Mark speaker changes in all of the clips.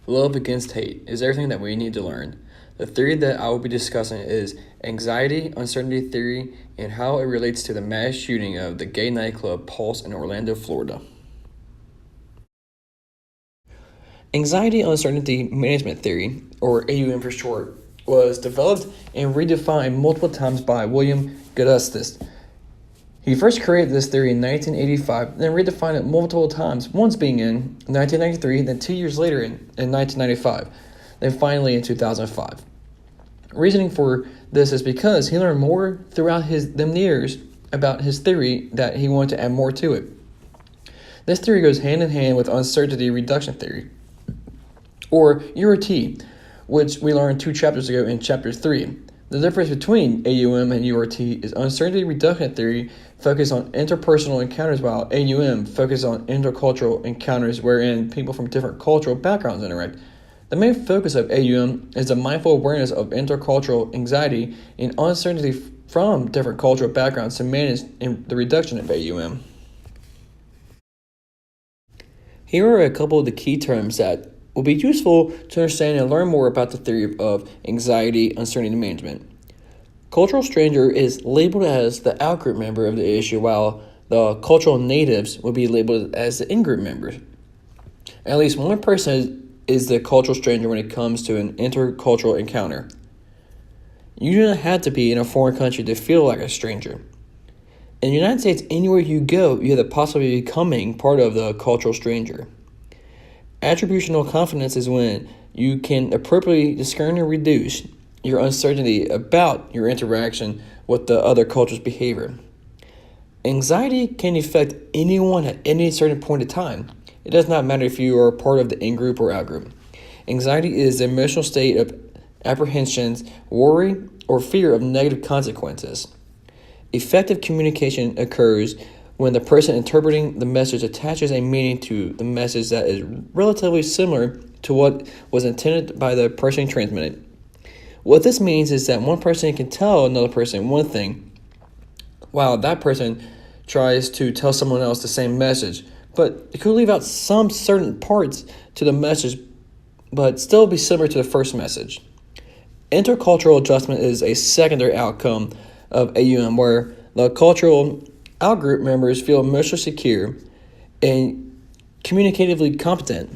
Speaker 1: Love against hate is everything that we need to learn. The theory that I will be discussing is anxiety uncertainty theory and how it relates to the mass shooting of the gay nightclub Pulse in Orlando, Florida. Anxiety uncertainty management theory, or AUM for short, was developed and redefined multiple times by William Gudustis. He first created this theory in 1985, then redefined it multiple times, once being in 1993, then 2 years later in 1995, then finally in 2005. Reasoning for this is because he learned more throughout them years about his theory that he wanted to add more to it. This theory goes hand in hand with uncertainty reduction theory, or URT, which we learned 2 chapters ago in chapter 3. The difference between AUM and URT is uncertainty reduction theory focused on interpersonal encounters, while AUM focused on intercultural encounters wherein people from different cultural backgrounds interact. The main focus of AUM is the mindful awareness of intercultural anxiety and uncertainty from different cultural backgrounds to manage the reduction of AUM. Here are a couple of the key terms that will be useful to understand and learn more about the theory of anxiety uncertainty management. Cultural stranger is labeled as the out-group member of the issue, while the cultural natives would be labeled as the in-group members. At least one person is the cultural stranger when it comes to an intercultural encounter. You do not have to be in a foreign country to feel like a stranger. In the United States, anywhere you go, you have the possibility of becoming part of the cultural stranger. Attributional confidence is when you can appropriately discern and reduce your uncertainty about your interaction with the other culture's behavior. Anxiety can affect anyone at any certain point in time. It does not matter if you are part of the in-group or out-group. Anxiety is the emotional state of apprehensions, worry, or fear of negative consequences. Effective communication occurs when the person interpreting the message attaches a meaning to the message that is relatively similar to what was intended by the person transmitting. What this means is that one person can tell another person one thing, while that person tries to tell someone else the same message, but it could leave out some certain parts to the message, but still be similar to the first message. Intercultural adjustment is a secondary outcome of AUM, where the cultural out-group members feel emotionally secure and communicatively competent.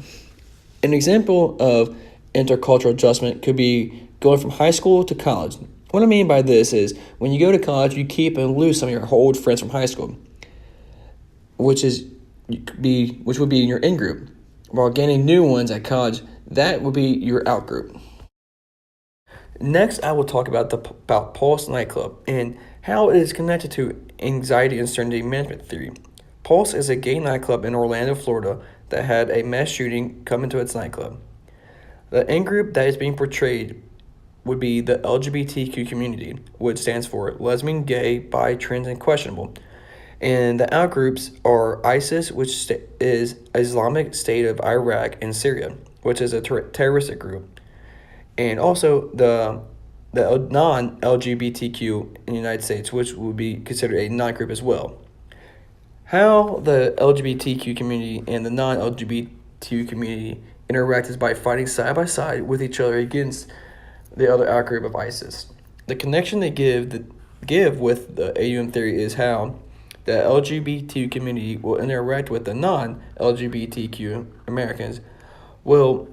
Speaker 1: An example of intercultural adjustment could be going from high school to college. What I mean by this is when you go to college, you keep and lose some of your old friends from high school, which would be in your in-group, while gaining new ones at college, that would be your out-group. Next, I will talk about Pulse nightclub and how it is connected to anxiety and uncertainty management theory. Pulse is a gay nightclub in Orlando, Florida that had a mass shooting come into its nightclub. The in-group that is being portrayed would be the LGBTQ community, which stands for lesbian, gay, bi, trans, and questionable. And the out-groups are ISIS, which is Islamic State of Iraq and Syria, which is a terroristic group. And also the non-LGBTQ in the United States, which would be considered a non-group as well. How the LGBTQ community and the non-LGBTQ community interact is by fighting side by side with each other against the other outgroup of ISIS. The connection they give with the AUM theory is how the LGBT community will interact with the non-LGBTQ Americans. Will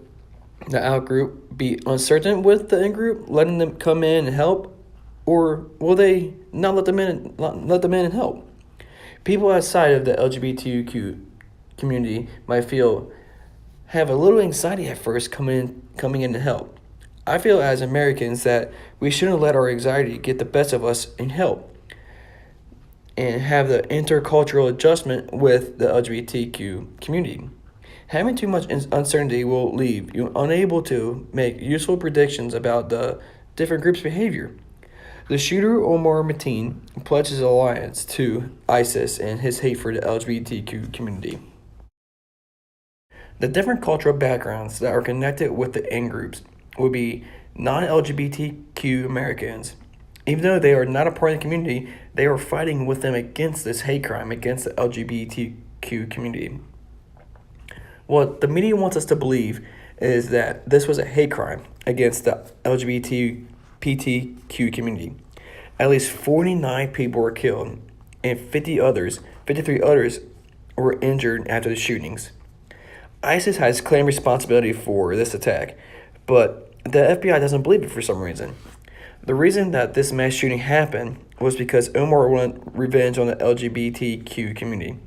Speaker 1: the outgroup be uncertain with the in-group, letting them come in and help, or will they not let them in and help? People outside of the LGBTQ community might have a little anxiety at first coming in to help. I feel as Americans that we shouldn't let our anxiety get the best of us and help, and have the intercultural adjustment with the LGBTQ community. Having too much uncertainty will leave you unable to make useful predictions about the different groups' behavior. The shooter, Omar Mateen, pledges alliance to ISIS and his hate for the LGBTQ community. The different cultural backgrounds that are connected with the in-groups will be non-LGBTQ Americans. Even though they are not a part of the community, they are fighting with them against this hate crime against the LGBTQ community. What the media wants us to believe is that this was a hate crime against the LGBTQ community. At least 49 people were killed, and 53 others were injured after the shootings. ISIS has claimed responsibility for this attack, but the FBI doesn't believe it for some reason. The reason that this mass shooting happened was because Omar wanted revenge on the LGBTQ community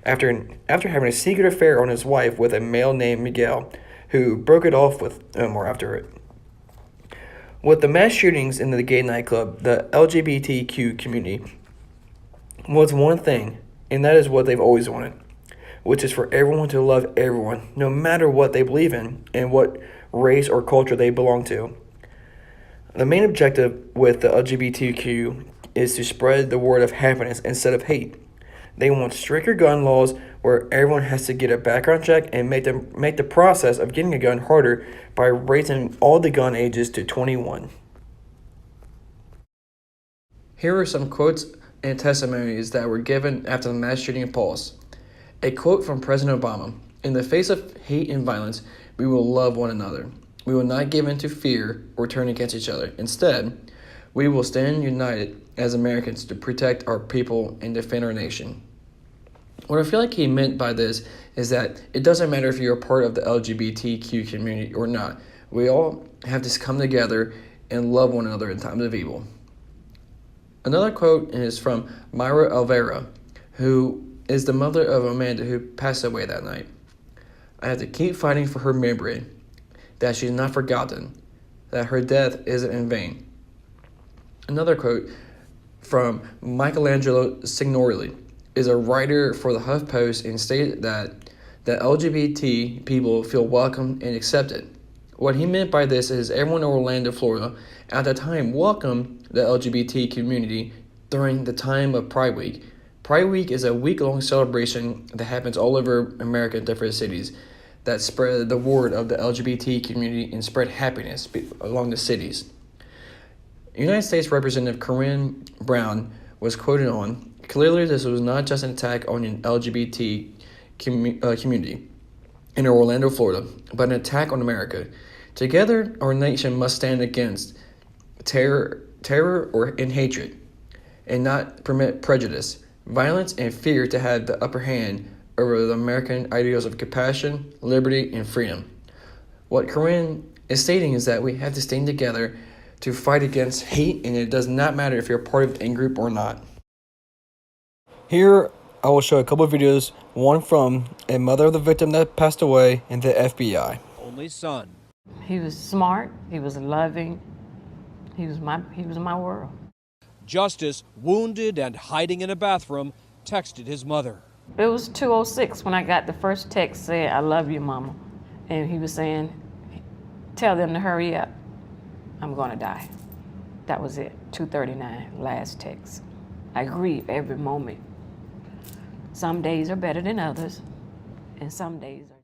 Speaker 1: after having a secret affair on his wife with a male named Miguel, who broke it off with Omar after it. With the mass shootings in the gay nightclub, the LGBTQ community wants one thing, and that is what they've always wanted, which is for everyone to love everyone, no matter what they believe in and what race or culture they belong to. The main objective with the LGBTQ is to spread the word of happiness instead of hate. They want stricter gun laws where everyone has to get a background check and make the process of getting a gun harder by raising all the gun ages to 21. Here are some quotes and testimonies that were given after the mass shooting in Pulse. A quote from President Obama: "In the face of hate and violence, we will love one another. We will not give in to fear or turn against each other. Instead, we will stand united as Americans to protect our people and defend our nation." What I feel like he meant by this is that it doesn't matter if you're a part of the LGBTQ community or not. We all have to come together and love one another in times of evil. Another quote is from Myra Alvera, who is the mother of Amanda, who passed away that night. "I have to keep fighting for her memory, that she's not forgotten, that her death isn't in vain." Another quote from Michelangelo Signorile is a writer for the HuffPost and stated that the LGBT people feel welcome and accepted. What he meant by this is everyone in Orlando, Florida, at the time welcomed the LGBT community during the time of Pride Week. Pride Week is a week-long celebration that happens all over America in different cities that spread the word of the LGBT community and spread happiness along the cities. United States Representative Corinne Brown was quoted on, "Clearly this was not just an attack on an LGBT community in Orlando, Florida, but an attack on America. Together, our nation must stand against terror and hatred, and not permit prejudice, violence, and fear to have the upper hand over the American ideals of compassion, liberty, and freedom." What Corinne is stating is that we have to stand together to fight against hate, and it does not matter if you're a part of the in-group or not. Here, I will show a couple of videos, one from a mother of the victim that passed away and the FBI.
Speaker 2: Only son.
Speaker 3: He was smart, he was loving, he was my world.
Speaker 2: Justice, wounded and hiding in a bathroom, texted his mother.
Speaker 3: It was 2:06 when I got the first text saying, "I love you, Mama." And he was saying, "Tell them to hurry up. I'm gonna die." That was it, 2:39, last text. I grieve every moment. Some days are better than others, and some days are.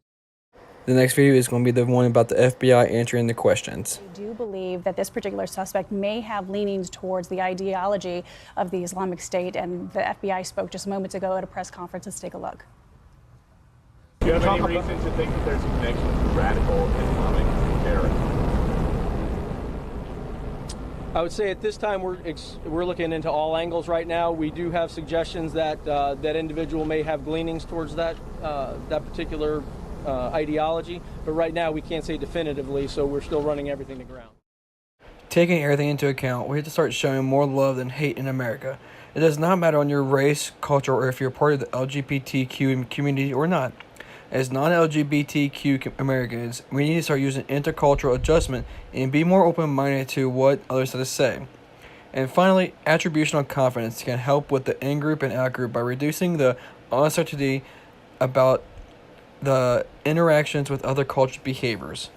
Speaker 1: The next video is going to be the one about the FBI answering the questions.
Speaker 4: We do believe that this particular suspect may have leanings towards the ideology of the Islamic State, and the FBI spoke just moments ago at a press conference. Let's take a look.
Speaker 5: Do you have any reason to think that there's a connection with radical Islamic terrorism?
Speaker 6: I would say at this time we're looking into all angles right now. We do have suggestions that that individual may have leanings towards that particular ideology, but right now we can't say definitively, so we're still running everything to ground.
Speaker 1: Taking everything into account, we have to start showing more love than hate in America. It does not matter on your race, culture, or if you're part of the LGBTQ community or not. As non-LGBTQ Americans, we need to start using intercultural adjustment and be more open-minded to what others have to say. And finally, attributional confidence can help with the in-group and out-group by reducing the uncertainty about the interactions with other cultural behaviors.